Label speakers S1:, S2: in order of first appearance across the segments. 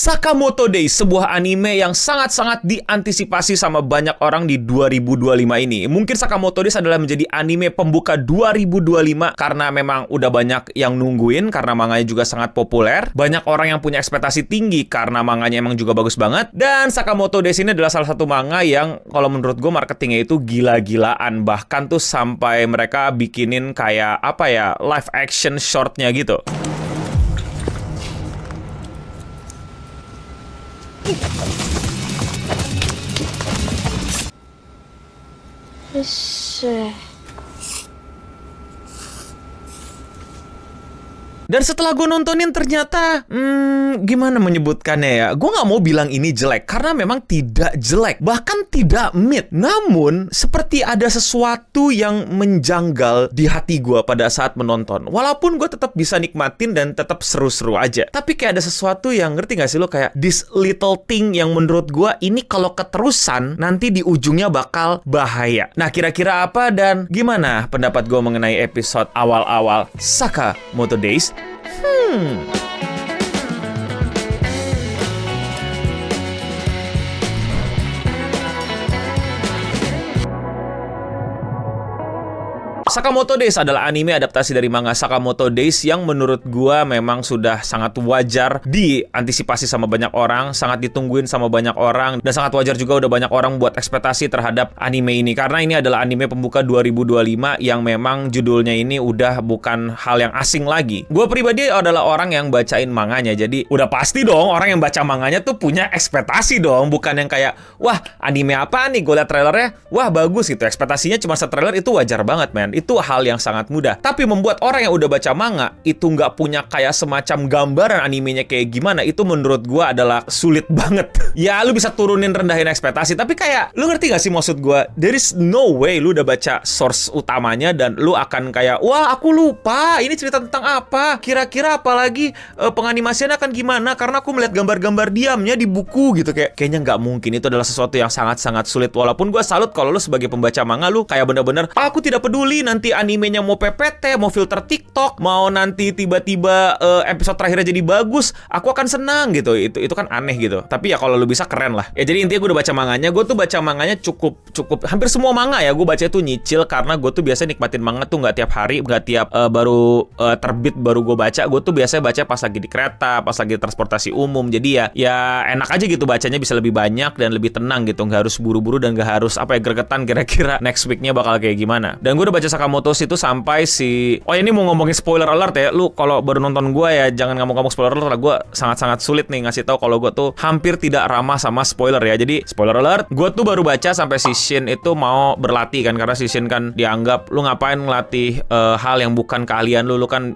S1: Sakamoto Days, sebuah anime yang sangat-sangat diantisipasi sama banyak orang di 2025 ini. Mungkin Sakamoto Days adalah menjadi anime pembuka 2025 karena memang udah banyak yang nungguin karena manganya juga sangat populer. Banyak orang yang punya ekspektasi tinggi karena manganya emang juga bagus banget. Dan Sakamoto Days ini adalah salah satu manga yang kalau menurut gue marketingnya itu gila-gilaan. Bahkan tuh sampai mereka bikinin kayak live action shortnya gitu. Dan setelah gue nontonin ternyata, gimana menyebutkannya ya? Gue gak mau bilang ini jelek, karena memang tidak jelek. Bahkan tidak mid. Namun, seperti ada sesuatu yang menjanggal di hati gue pada saat menonton. Walaupun gue tetap bisa nikmatin dan tetap seru-seru aja. Tapi kayak ada sesuatu yang, ngerti gak sih lo? Kayak this little thing yang menurut gue, ini kalau keterusan, nanti di ujungnya bakal bahaya. Nah, kira-kira apa dan gimana pendapat gue mengenai episode awal-awal Sakamoto Days? Sakamoto Days adalah anime adaptasi dari manga Sakamoto Days yang menurut gua memang sudah sangat wajar diantisipasi sama banyak orang, sangat ditungguin sama banyak orang, dan sangat wajar juga udah banyak orang buat ekspektasi terhadap anime ini karena ini adalah anime pembuka 2025 yang memang judulnya ini udah bukan hal yang asing lagi. Gua pribadi adalah orang yang bacain manganya, jadi udah pasti dong orang yang baca manganya tuh punya ekspektasi dong, bukan yang kayak wah anime apa nih, gue liat trailernya wah bagus gitu, ekspektasinya cuma trailer, itu wajar banget men. Itu hal yang sangat mudah. Tapi membuat orang yang udah baca manga itu nggak punya kayak semacam gambaran animenya kayak gimana, itu menurut gua adalah sulit banget. Ya lu bisa turunin, rendahin ekspektasi, tapi kayak lu ngerti gak sih maksud gua? There is no way lu udah baca source utamanya dan lu akan kayak wah aku lupa ini cerita tentang apa, kira-kira apalagi penganimasiannya akan gimana karena aku melihat gambar-gambar diamnya di buku gitu. Kayaknya nggak mungkin. Itu adalah sesuatu yang sangat-sangat sulit. Walaupun gua salut kalau lu sebagai pembaca manga lu kayak bener-bener aku tidak peduli nanti animenya mau PPT, mau filter TikTok, mau nanti tiba-tiba episode terakhirnya jadi bagus, aku akan senang gitu. Itu kan aneh gitu. Tapi ya kalau lu bisa keren lah. Ya jadi intinya gue udah baca manganya. Gue tuh baca manganya cukup hampir semua manga ya gue baca itu nyicil karena gue tuh biasa nikmatin manga tuh nggak tiap hari, nggak tiap baru terbit baru gue baca. Gue tuh biasanya baca pas lagi di kereta, pas lagi transportasi umum. Jadi ya enak aja gitu bacanya, bisa lebih banyak dan lebih tenang gitu. Nggak harus buru-buru dan nggak harus gregetan kira-kira next weeknya bakal kayak gimana. Dan gue udah baca Sakamoto itu sampai ini mau ngomongin spoiler alert ya. Lu kalau baru nonton gue ya jangan ngomong spoiler alert lah. Gue sangat-sangat sulit nih ngasih tahu kalau gue tuh hampir tidak ramah sama spoiler ya. Jadi spoiler alert, gue tuh baru baca sampai si Shin itu mau berlatih kan, karena si Shin kan dianggap lu ngapain ngelatih hal yang bukan keahlian lu kan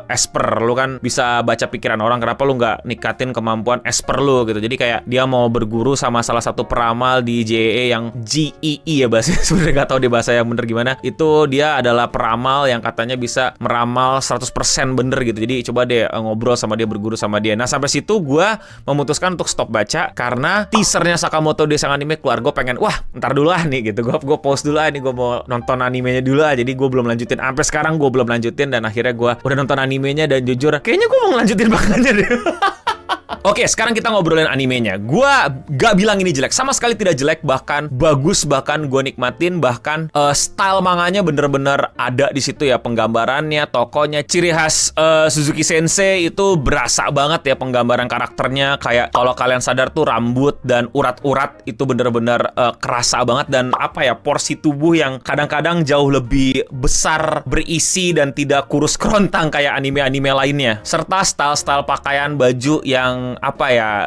S1: esper, lu kan bisa baca pikiran orang, kenapa lu nggak nikatin kemampuan esper lu gitu. Jadi kayak dia mau berguru sama salah satu peramal di JEE yang GEE ya bahasanya, sebenarnya nggak tahu di bahasa yang bener gimana. Itu dia adalah peramal yang katanya bisa meramal 100% bener gitu. Jadi coba deh ngobrol sama dia, berguru sama dia. Nah sampai situ gue memutuskan untuk stop baca karena teasernya Sakamoto Days yang anime keluar. Gue pengen ntar dulu lah nih gitu. Gue pause dulu lah nih, gue mau nonton animenya dulu lah. Jadi gue belum lanjutin. Sampai sekarang gue belum lanjutin dan akhirnya gue udah nonton animenya dan jujur kayaknya gue mau ngelanjutin manganya deh. Oke, sekarang kita ngobrolin animenya. Gua gak bilang ini jelek, sama sekali tidak jelek, bahkan bagus, bahkan gue nikmatin, bahkan style manganya bener-bener ada di situ ya, penggambarannya, tokonya, ciri khas Suzuki Sensei itu berasa banget ya penggambaran karakternya. Kayak kalau kalian sadar tuh rambut dan urat-urat itu bener-bener kerasa banget, dan porsi tubuh yang kadang-kadang jauh lebih besar, berisi dan tidak kurus kerontang kayak anime-anime lainnya. Serta style-style pakaian baju yang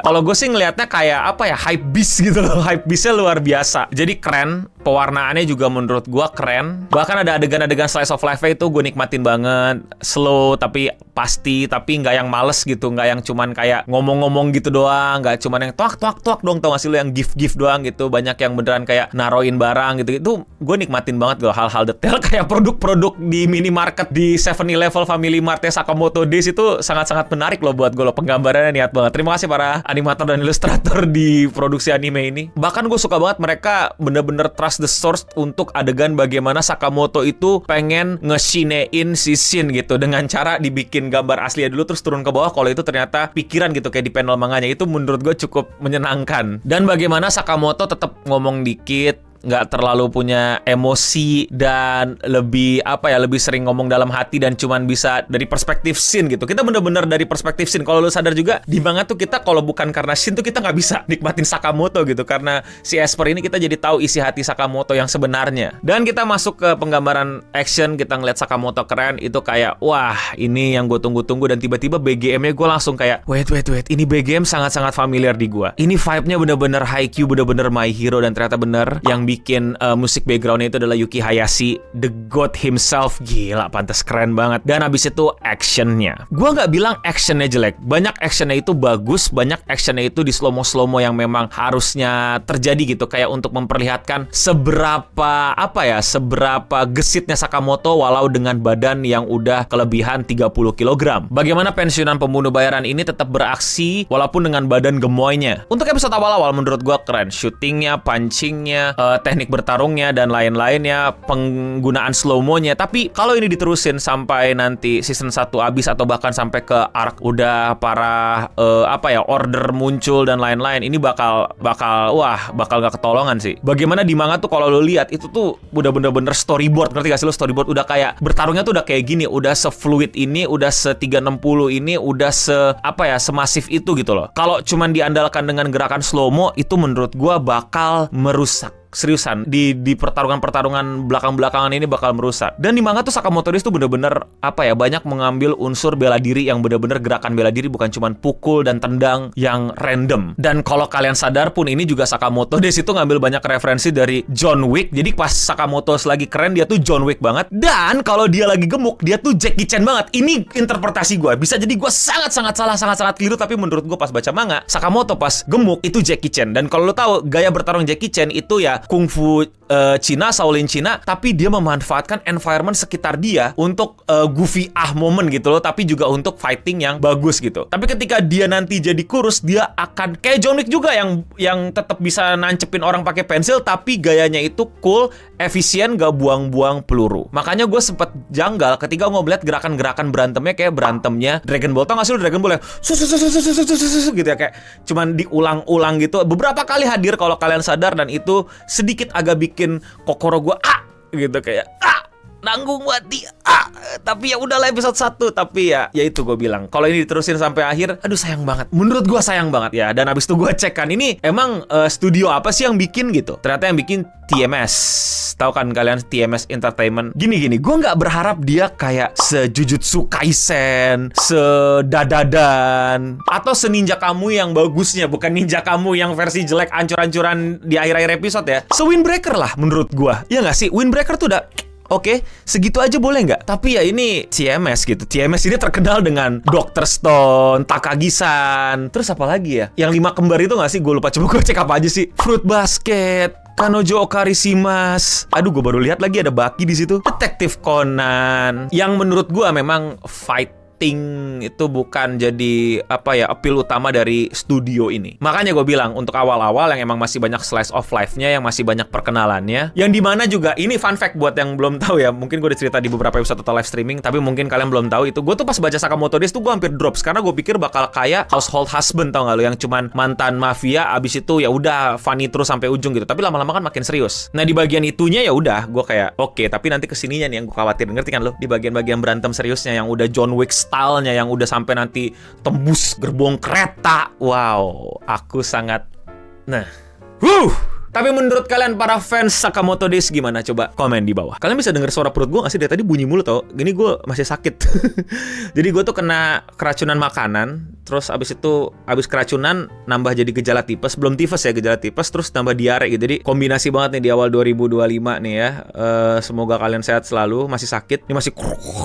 S1: kalau gue sih ngelihatnya kayak hype beast gitu loh. Hype beastnya luar biasa. Jadi keren. Pewarnaannya juga menurut gue keren. Bahkan ada adegan-adegan slice of life-nya itu gue nikmatin banget. Slow tapi pasti, tapi nggak yang males gitu, nggak yang cuman kayak ngomong-ngomong gitu doang, nggak cuman yang tuak dong, tau gak sih lo yang gif doang gitu. Banyak yang beneran kayak naroin barang gitu. Itu gue nikmatin banget loh hal-hal detail kayak produk-produk di minimarket di 7-Eleven Family Mart Sakamoto Days itu sangat-sangat menarik loh buat gue loh. Penggambarannya niat banget. Terima kasih para animator dan ilustrator di produksi anime ini. Bahkan gue suka banget mereka bener-bener trust the source untuk adegan bagaimana Sakamoto itu pengen nge-shinein si Shin gitu dengan cara dibikin gambar aslinya dulu terus turun ke bawah kalau itu ternyata pikiran gitu kayak di panel manganya. Itu menurut gue cukup menyenangkan. Dan bagaimana Sakamoto tetap ngomong dikit, nggak terlalu punya emosi dan lebih lebih sering ngomong dalam hati dan cuman bisa dari perspektif Shin gitu. Kita bener-bener dari perspektif Shin. Kalau lu sadar juga di manga tuh kita kalau bukan karena Shin tuh kita nggak bisa nikmatin Sakamoto gitu, karena si Esper ini kita jadi tahu isi hati Sakamoto yang sebenarnya. Dan kita masuk ke penggambaran action, kita ngeliat Sakamoto keren, itu kayak wah ini yang gue tunggu-tunggu. Dan tiba-tiba BGM-nya gue langsung kayak wait, ini BGM sangat-sangat familiar di gue. Ini vibe-nya bener-bener Haikyuu, bener-bener My Hero, dan ternyata bener yang bikin musik backgroundnya itu adalah Yuki Hayashi, the god himself. Gila, pantas keren banget. Dan abis itu actionnya, gua nggak bilang actionnya jelek, banyak actionnya itu bagus, banyak actionnya itu di slow-mo yang memang harusnya terjadi gitu, kayak untuk memperlihatkan seberapa seberapa gesitnya Sakamoto walau dengan badan yang udah kelebihan 30 kg. Bagaimana pensiunan pembunuh bayaran ini tetap beraksi walaupun dengan badan gemoynya. Untuk episode awal-awal menurut gua keren, shootingnya, punchingnya, teknik bertarungnya dan lain-lainnya, penggunaan slow-mo-nya. Tapi kalau ini diterusin sampai nanti season 1 habis atau bahkan sampai ke arc udah para order muncul dan lain-lain, ini bakal gak ketolongan sih. Bagaimana di manga tuh kalau lo lihat itu tuh udah bener-bener storyboard, ngerti gak sih lo? Storyboard udah kayak bertarungnya tuh udah kayak gini, udah se-fluid ini, udah se-360 ini, udah semasif itu gitu loh. Kalau cuman diandalkan dengan gerakan slow-mo, itu menurut gua bakal merusak. Seriusan, di pertarungan belakang-belakangan ini bakal merusak. Dan di manga tuh Sakamoto Days tuh bener-bener banyak mengambil unsur bela diri yang bener-bener gerakan bela diri, bukan cuman pukul dan tendang yang random. Dan kalau kalian sadar pun ini juga Sakamoto Days itu ngambil banyak referensi dari John Wick. Jadi pas Sakamoto lagi keren, dia tuh John Wick banget. Dan kalau dia lagi gemuk, dia tuh Jackie Chan banget. Ini interpretasi gue. Bisa jadi gue sangat-sangat salah, sangat-sangat keliru, tapi menurut gue pas baca manga, Sakamoto pas gemuk itu Jackie Chan. Dan kalau lo tahu gaya bertarung Jackie Chan itu ya kungfu Cina, Shaolin Cina, tapi dia memanfaatkan environment sekitar dia untuk goofy moment gitu loh, tapi juga untuk fighting yang bagus gitu. Tapi ketika dia nanti jadi kurus, dia akan kayak John Wick juga yang tetap bisa nancepin orang pakai pensil, tapi gayanya itu cool, efisien, gak buang-buang peluru. Makanya gue sempet janggal ketika gue ngeliat gerakan-gerakan berantemnya kayak berantemnya Dragon Ball. Tau gak sih lo Dragon Ball yang gitu ya, kayak cuman diulang-ulang gitu. Beberapa kali hadir kalau kalian sadar, dan itu sedikit agak bikin kokoro gue gitu, kayak nanggung mati. Tapi ya udahlah episode 1. Tapi ya itu gue bilang, kalau ini diterusin sampai akhir, aduh sayang banget. Menurut gue sayang banget ya. Dan abis itu gue cek kan, ini emang studio apa sih yang bikin gitu. Ternyata yang bikin TMS. Tahu kan kalian TMS Entertainment. Gini, gue nggak berharap dia kayak se-Jujutsu Kaisen, se-Dadadan, atau se-Ninja Kamu yang bagusnya, bukan Ninja Kamu yang versi jelek ancur-ancuran di akhir-akhir episode ya. Se-Windbreaker lah menurut gue. Ya nggak sih? Windbreaker tuh udah oke, segitu aja boleh nggak? Tapi ya ini TMS gitu. TMS ini terkenal dengan Dr. Stone, Takagi-san, terus apa lagi ya? Yang 5 kembar itu nggak sih? Gue lupa, coba gue cek apa aja sih. Fruit Basket, Kanojo Okarishimas. Aduh, gue baru lihat lagi ada Baki di situ. Detektif Conan. Yang menurut gue memang fighting itu bukan jadi appeal utama dari studio ini. Makanya gue bilang untuk awal-awal yang emang masih banyak slice of life-nya, yang masih banyak perkenalannya, yang dimana juga ini fun fact buat yang belum tahu ya, mungkin gue udah cerita di beberapa episode atau live streaming, tapi mungkin kalian belum tahu itu. Gue tuh pas baca Sakamoto Days tuh gue hampir drops karena gue pikir bakal kayak Household Husband, tau gak lo, yang cuman mantan mafia, abis itu ya udah funny terus sampai ujung gitu. Tapi lama-lama kan makin serius. Nah di bagian itunya ya udah gue kayak oke, tapi nanti kesininya nih yang gue khawatir, ngerti kan lo? Di bagian-bagian berantem seriusnya yang udah John Wick stylenya, yang udah sampai nanti tembus gerbong kereta. Wow, aku sangat Tapi menurut kalian para fans Sakamoto Days gimana? Coba komen di bawah. Kalian bisa denger suara perut gue gak sih? Dari tadi bunyi mulu tau. Gini gue masih sakit. Jadi gue tuh kena keracunan makanan. Terus abis keracunan nambah jadi gejala tipes. Belum tifus ya, gejala tipes. Terus nambah diare gitu. Jadi kombinasi banget nih di awal 2025 nih ya. Semoga kalian sehat selalu. Masih sakit. Ini masih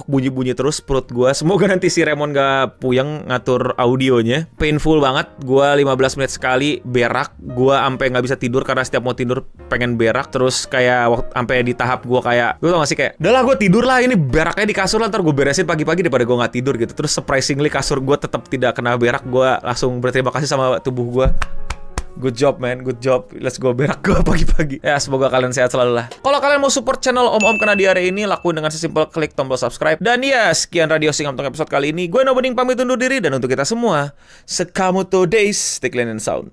S1: bunyi-bunyi terus perut gue. Semoga nanti si Remon gak puyeng ngatur audionya. Painful banget. Gue 15 menit sekali berak. Gue sampai gak bisa tidur karena setiap setiap mau tidur pengen berak. Terus kayak waktu sampai di tahap gue kayak, gue tau gak sih kayak, udah lah gue tidur lah, ini beraknya di kasur lah, ntar gue beresin pagi-pagi daripada gue nggak tidur gitu. Terus surprisingly kasur gue tetap tidak kena berak. Gue langsung berterima kasih sama tubuh gue. Good job man, good job. Let's go berak gue pagi-pagi. Ya semoga kalian sehat selalu lah. Kalau kalian mau support channel Om Kena Diare ini, lakuin dengan sesimpel klik tombol subscribe. Dan ya, sekian Radio Singam untuk episode kali ini. Gue Nobening pamit undur diri. Dan untuk kita semua, Sakamoto Days, stay clean and sound.